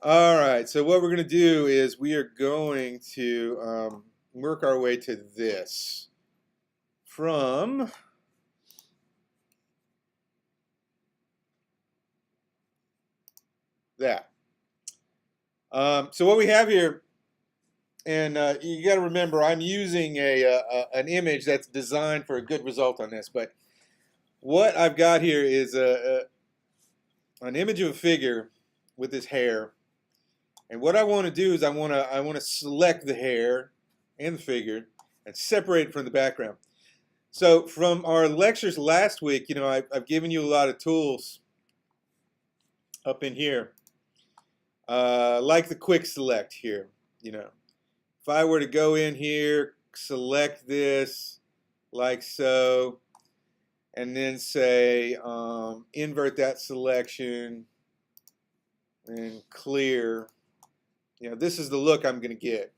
All right, so what we're going to do is we are going to work our way to this from that. So what we have here, and you got to remember, I'm using an image that's designed for a good result on this, but what I've got here is an image of a figure with this hair. And what I want to do is I want to select the hair and the figure and separate it from the background. So from our lectures last week, I've given you a lot of tools up in here, like the quick select here. If I were to go in here, select this like so, and then say invert that selection and clear. This is the look I'm going to get.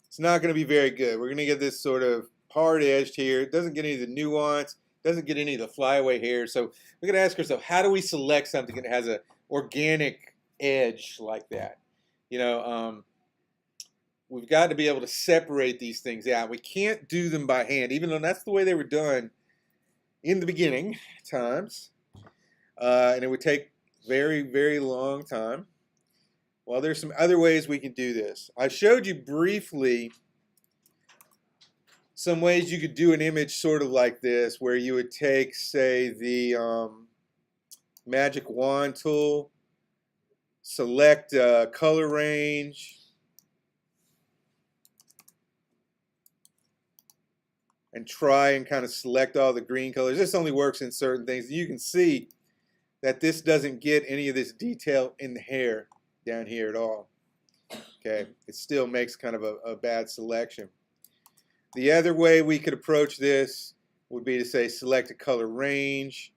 It's not going to be very good. We're going to get this sort of hard edged here. It doesn't get any of the nuance. Doesn't get any of the flyaway hair. So we're going to ask ourselves, how do we select something that has an organic edge like that? We've got to be able to separate these things out. We can't do them by hand, even though that's the way they were done in the beginning times. And it would take very, very long time. Well, there's some other ways we can do this. I showed you briefly some ways you could do an image sort of like this, where you would take, say, the magic wand tool, select color range, and try and kind of select all the green colors. This only works in certain things. You can see that this doesn't get any of this detail in the hair down here at all. Okay, it still makes kind of a bad selection. The other way we could approach this would be to say select a color range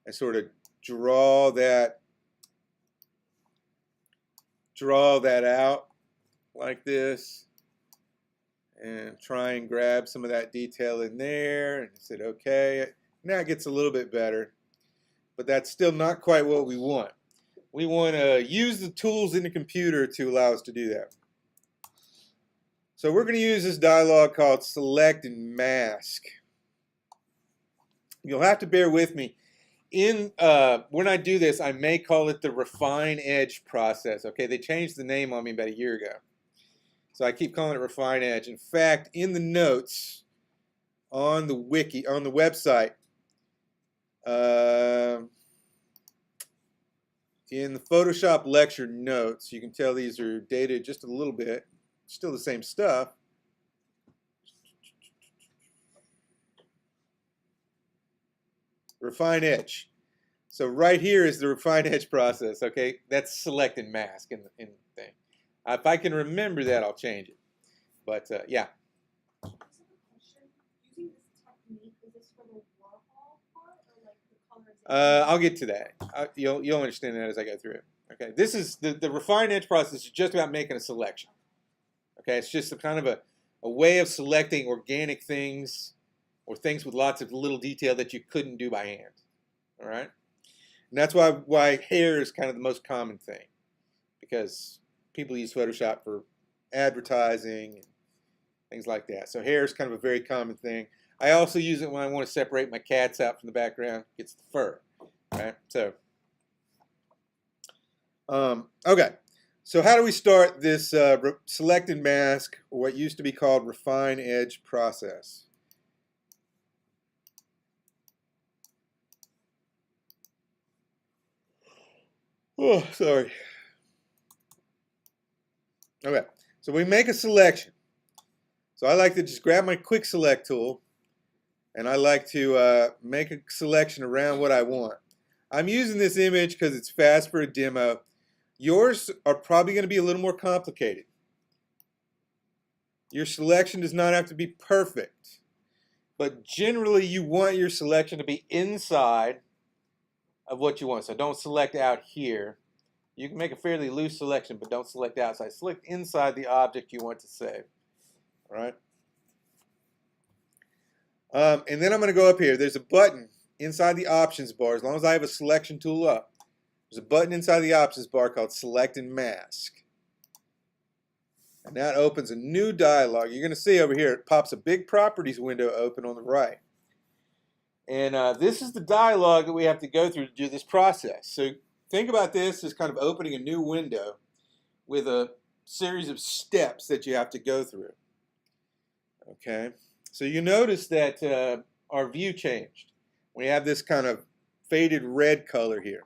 and sort of draw that out like this, and try and grab some of that detail in there. And I said, okay, now it gets a little bit better, but that's still not quite what we want. We want to use the tools in the computer to allow us to do that. So we're going to use this dialog called Select and Mask. You'll have to bear with me. When I do this, I may call it the Refine Edge process. Okay, they changed the name on me about a year ago. So I keep calling it Refine Edge. In fact, in the notes on the wiki, on the website, in the Photoshop lecture notes, you can tell these are dated just a little bit. Still the same stuff. Refine Edge. So right here is the Refine Edge process. Okay, that's select and mask in the thing. If I can remember that, I'll change it. But yeah. I'll get to that. You'll understand that as I go through it. Okay, this is the Refine Edge process is just about making a selection. Okay, it's just a kind of a way of selecting organic things or things with lots of little detail that you couldn't do by hand. All right, and that's why hair is kind of the most common thing, because people use Photoshop for advertising and things like that. So hair is kind of a very common thing. I also use it when I want to separate my cats out from the background. It's the fur, right? So, okay. So how do we start this select and mask, or what used to be called Refine Edge process? Oh, sorry. Okay. So we make a selection. So I like to just grab my quick select tool, and I like to make a selection around what I want. I'm using this image because it's fast for a demo. Yours are probably going to be a little more complicated. Your selection does not have to be perfect, but generally you want your selection to be inside of what you want. So don't select out here. You can make a fairly loose selection, but don't select outside. Select inside the object you want to save. All right. And then I'm going to go up here. There's a button inside the options bar. As long as I have a selection tool up, There's a button inside the options bar called Select and Mask. And that opens a new dialog. You're going to see over here, it pops a big properties window open on the right. And this is the dialog that we have to go through to do this process. So think about this as kind of opening a new window with a series of steps that you have to go through. Okay, so you notice that our view changed. We have this kind of faded red color here.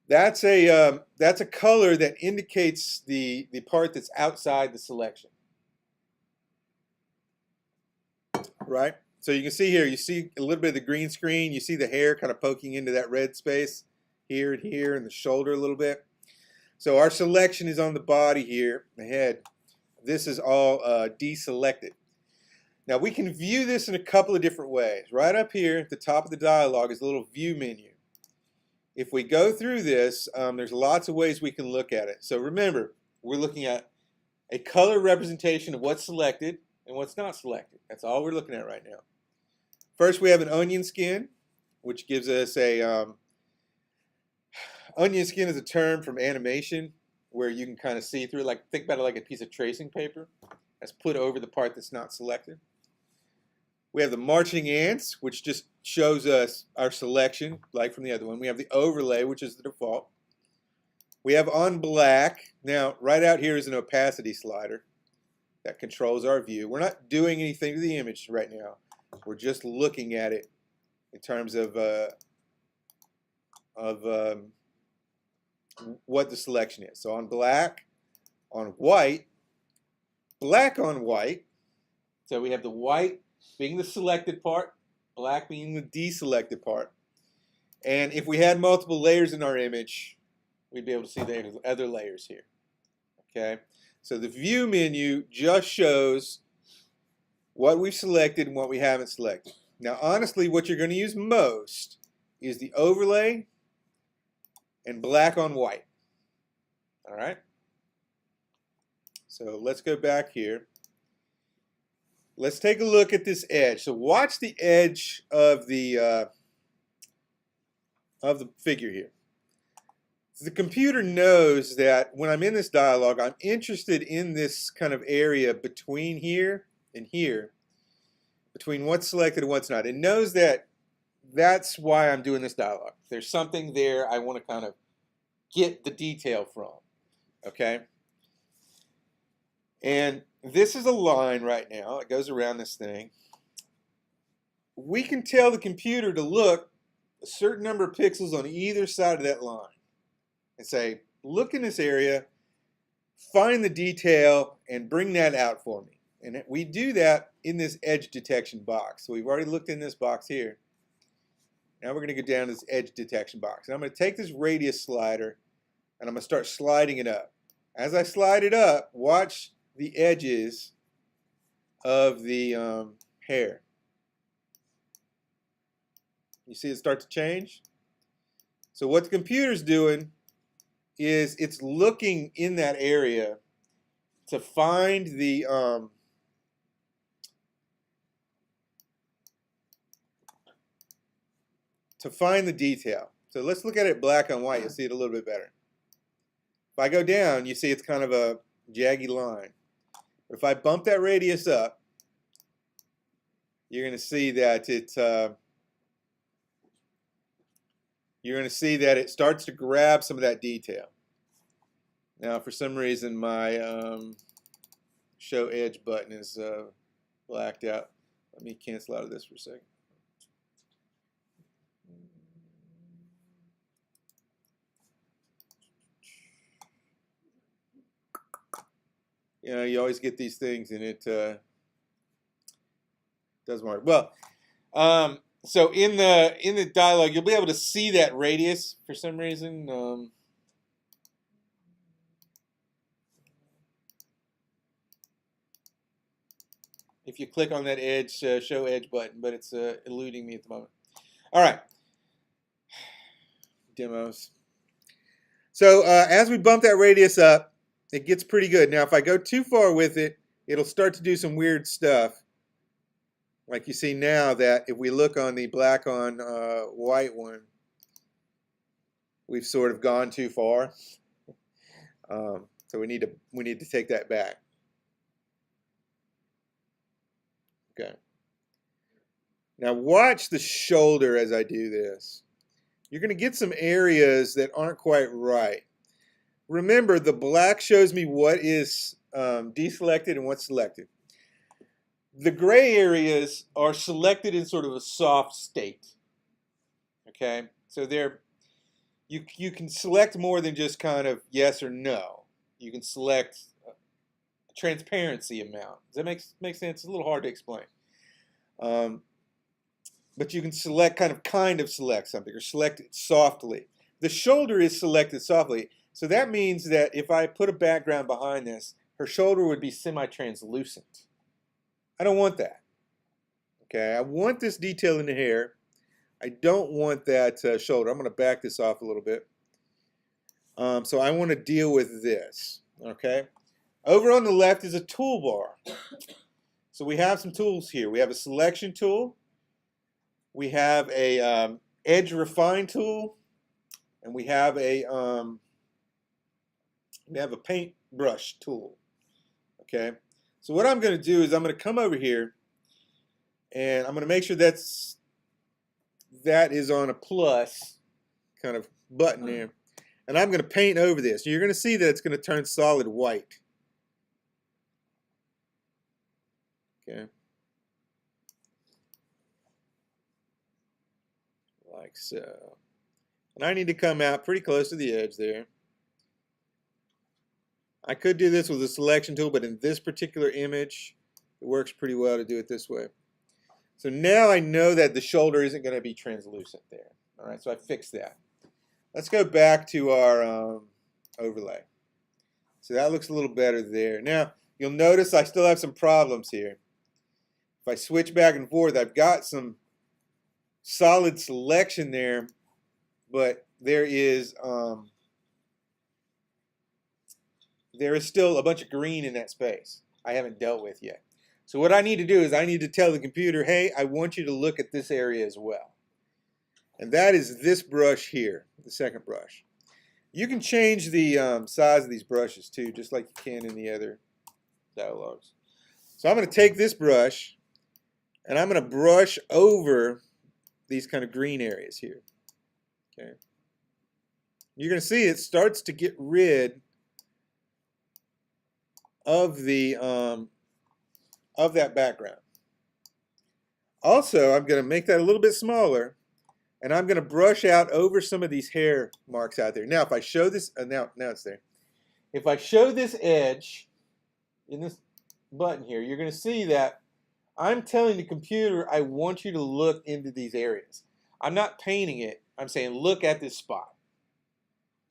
That's a color that indicates the part that's outside the selection. Right? So you can see here, you see a little bit of the green screen, you see the hair kind of poking into that red space here and here, and the shoulder a little bit. So our selection is on the body here, the head. This is all deselected. Now we can view this in a couple of different ways. Right up here at the top of the dialog is a little view menu. If we go through this, there's lots of ways we can look at it. So remember, we're looking at a color representation of what's selected and what's not selected. That's all we're looking at right now. First, we have an onion skin, which gives us a onion skin is a term from animation where you can kind of see through, like think about it like a piece of tracing paper that's put over the part that's not selected. We have the marching ants, which just shows us our selection, like from the other one. We have the overlay, which is the default. We have on black. Now, right out here is an opacity slider that controls our view. We're not doing anything to the image right now. We're just looking at it in terms of what the selection is. So on black, on white, black on white. So we have the white being the selected part, black being the deselected part. And if we had multiple layers in our image, we'd be able to see the other layers here. Okay, so the view menu just shows what we've selected and what we haven't selected. Now honestly, what you're going to use most is the overlay and black on white. All right, so let's go back here. Let's take a look at this edge. So watch the edge of the figure here. The computer knows that when I'm in this dialog, I'm interested in this kind of area between here and here, between what's selected and what's not. It knows that that's why I'm doing this dialog. There's something there I want to kind of get the detail from. Okay? And this is a line right now. It goes around this thing. We can tell the computer to look a certain number of pixels on either side of that line and say, look in this area, find the detail, and bring that out for me. And we do that in this edge detection box. So we've already looked in this box here. Now we're going to go down to this edge detection box. And I'm going to take this radius slider and I'm going to start sliding it up. As I slide it up, watch the edges of the hair. You see it start to change? So what the computer's doing is it's looking in that area to find the detail. So let's look at it black on white. You'll see it a little bit better. If I go down, you see it's kind of a jaggy line. But if I bump that radius up, you're going to see that it starts to grab some of that detail. Now, for some reason, my show edge button is blacked out. Let me cancel out of this for a second. You know, you always get these things and it doesn't work. Well, so in the dialog, you'll be able to see that radius for some reason. If you click on that edge, show edge button, but it's eluding me at the moment. All right, demos. So as we bump that radius up, it gets pretty good. Now, if I go too far with it, it'll start to do some weird stuff. Like you see now that if we look on the black on white one, we've sort of gone too far. So we need to take that back. Okay. Now watch the shoulder as I do this. You're going to get some areas that aren't quite right. Remember, the black shows me what is deselected and what's selected. The gray areas are selected in sort of a soft state. Okay, so you can select more than just kind of yes or no. You can select a transparency amount. Does that make sense? It's a little hard to explain. But you can select kind of select something or select it softly. The shoulder is selected softly. So that means that if I put a background behind this, her shoulder would be semi-translucent. I don't want that. Okay, I want this detail in the hair. I don't want that shoulder. I'm going to back this off a little bit. So I want to deal with this. Okay, over on the left is a toolbar. So we have some tools here. We have a selection tool. We have a edge refine tool, and we have a paintbrush tool. Okay, so what I'm going to do is I'm going to come over here, and I'm going to make sure that is on a plus kind of button there, and I'm going to paint over this. You're going to see that it's going to turn solid white. Okay. Like so. And I need to come out pretty close to the edge there. I could do this with a selection tool, but in this particular image, it works pretty well to do it this way. So now I know that the shoulder isn't going to be translucent there. All right, so I fixed that. Let's go back to our overlay. So that looks a little better there. Now, you'll notice I still have some problems here. If I switch back and forth, I've got some solid selection there, but there is still a bunch of green in that space I haven't dealt with yet. So what I need to do is I need to tell the computer, hey, I want you to look at this area as well. And that is this brush here, the second brush. You can change the size of these brushes too, just like you can in the other dialogues. So I'm going to take this brush and I'm going to brush over these kind of green areas here. Okay. You're going to see it starts to get rid of the of that background. Also, I'm going to make that a little bit smaller, and I'm going to brush out over some of these hair marks out there. Now, if I show this, now it's there. If I show this edge in this button here, you're going to see that I'm telling the computer I want you to look into these areas. I'm not painting it. I'm saying look at this spot.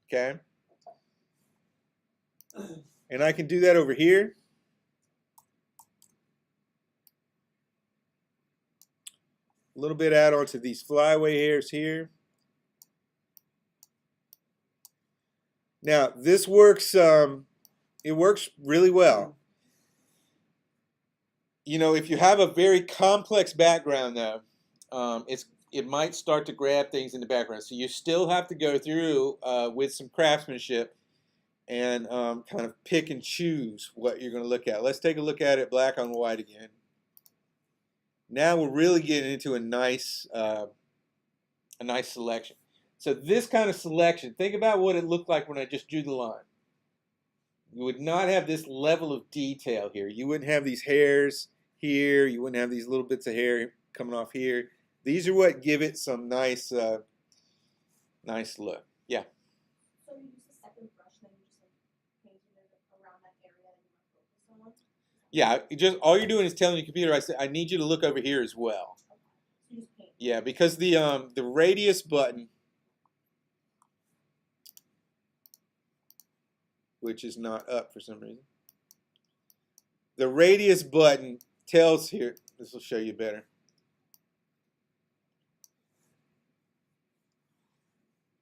Okay? And I can do that over here. A little bit out onto these flyaway hairs here. Now, this works, it works really well. You know, if you have a very complex background though, it might start to grab things in the background. So you still have to go through with some craftsmanship and kind of pick and choose what you're going to look at. Let's take a look at it black on white again. Now we're really getting into a nice selection. So this kind of selection, think about what it looked like when I just drew the line. You would not have this level of detail here. You wouldn't have these hairs here. You wouldn't have these little bits of hair coming off here. These are what give it some nice, nice look. Yeah. So you use the second brush, then you just like painted it around that area that you want to focus on? Yeah, just all you're doing is telling the computer, I need you to look over here as well. Okay. So you just paint. Yeah, because the radius button, which is not up for some reason, the radius button tells here. This will show you better.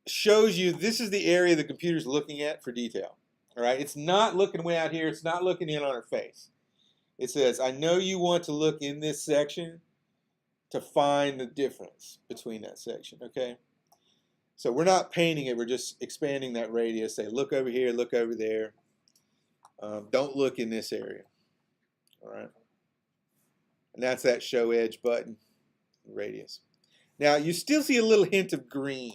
Shows you this is the area the computer's looking at for detail. All right, it's not looking way out here. It's not looking in on her face. It says, I know you want to look in this section to find the difference between that section. Okay, So we're not painting it, we're just expanding that radius. Say, look over here, look over there. Don't look in this area. All right. And that's that show edge button radius. Now you still see a little hint of green.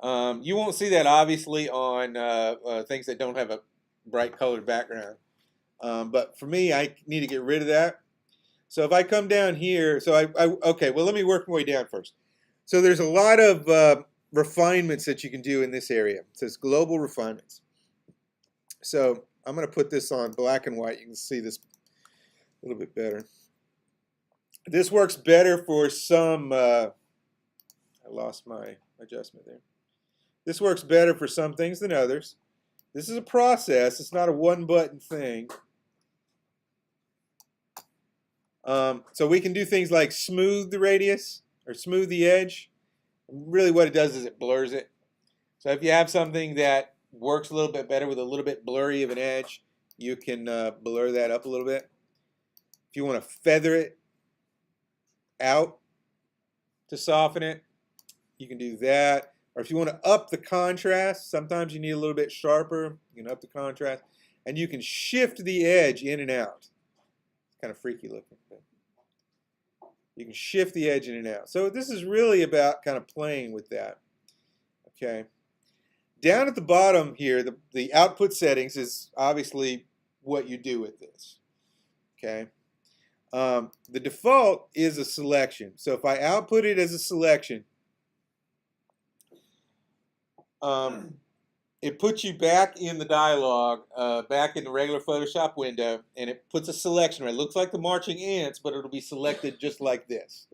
You won't see that obviously on things that don't have a bright colored background. But for me, I need to get rid of that. So if I come down here, okay, well, let me work my way down first. So there's a lot of refinements that you can do in this area. It says global refinements. So I'm going to put this on black and white. You can see this a little bit better. This works better for some, I lost my adjustment there. This works better for some things than others. This is a process. It's not a one-button thing. So we can do things like smooth the radius or smooth the edge. Really what it does is it blurs it. So if you have something that works a little bit better with a little bit blurry of an edge, you can blur that up a little bit. If you want to feather it out to soften it, you can do that. Or if you want to up the contrast, sometimes you need a little bit sharper, you can up the contrast. And you can shift the edge in and out. Kind of freaky looking. But you can shift the edge in and out. So this is really about kind of playing with that. Okay. Down at the bottom here, the output settings is obviously what you do with this. Okay. The default is a selection. So if I output it as a selection, it puts you back in the dialog, back in the regular Photoshop window, and it puts a selection. It looks like the marching ants, but it'll be selected just like this.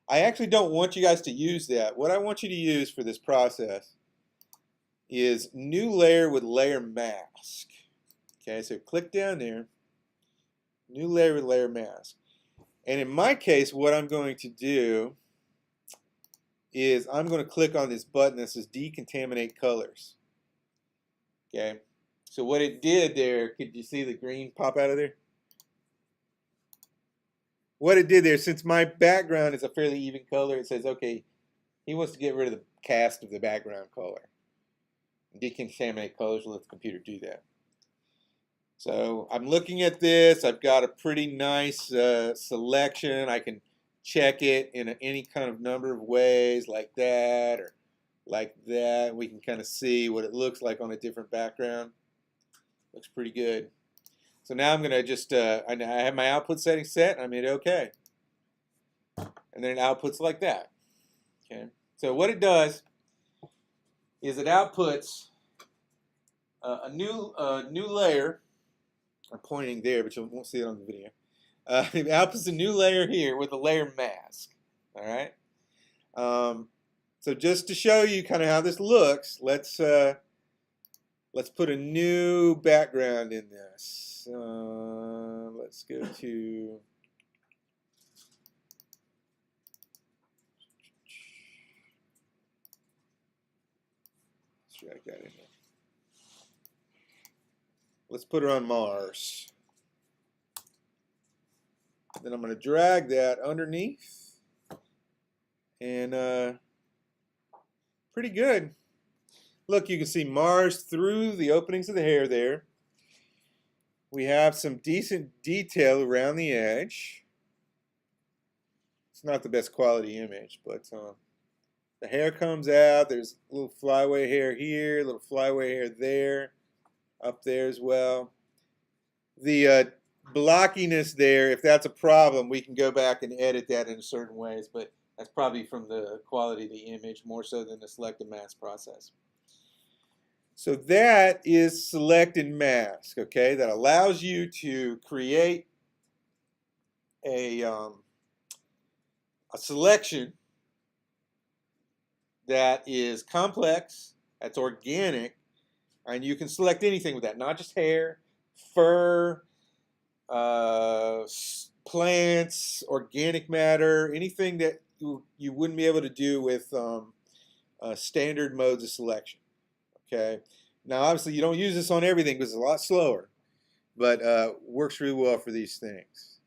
I actually don't want you guys to use that. What I want you to use for this process is new layer with layer mask. Okay, so click down there, new layer with layer mask. And in my case, what I'm going to do is I'm going to click on this button that says decontaminate colors. Okay, so what it did there, could you see the green pop out of there? What it did there, since my background is a fairly even color, it says, okay, he wants to get rid of the cast of the background color. Decontaminate colors, let the computer do that. So I'm looking at this, I've got a pretty nice selection. I can check it in any kind of number of ways, like that or like that. We can kind of see what it looks like on a different background. Looks pretty good. So now I'm going to just, I have my output setting set, I'm hit OK. And then it outputs like that. Okay. So what it does is it outputs a new layer. I'm pointing there, but you won't see it on the video. It outputs a new layer here with a layer mask. All right. So just to show you kind of how this looks, let's put a new background in this. Let's go to. Let's drag that in there. Let's put her on Mars. Then I'm going to drag that underneath. And pretty good. Look, you can see Mars through the openings of the hair there. We have some decent detail around the edge. It's not the best quality image, but the hair comes out. There's a little flyaway hair here, a little flyaway hair there, up there as well. The blockiness there, if that's a problem, we can go back and edit that in certain ways, but that's probably from the quality of the image more so than the select and mask process. So that is select and mask, okay? That allows you to create a selection that is complex, that's organic, and you can select anything with that, not just hair, fur, plants, organic matter, anything that you wouldn't be able to do with standard modes of selection. Okay. Now, obviously, you don't use this on everything because it's a lot slower, but works really well for these things.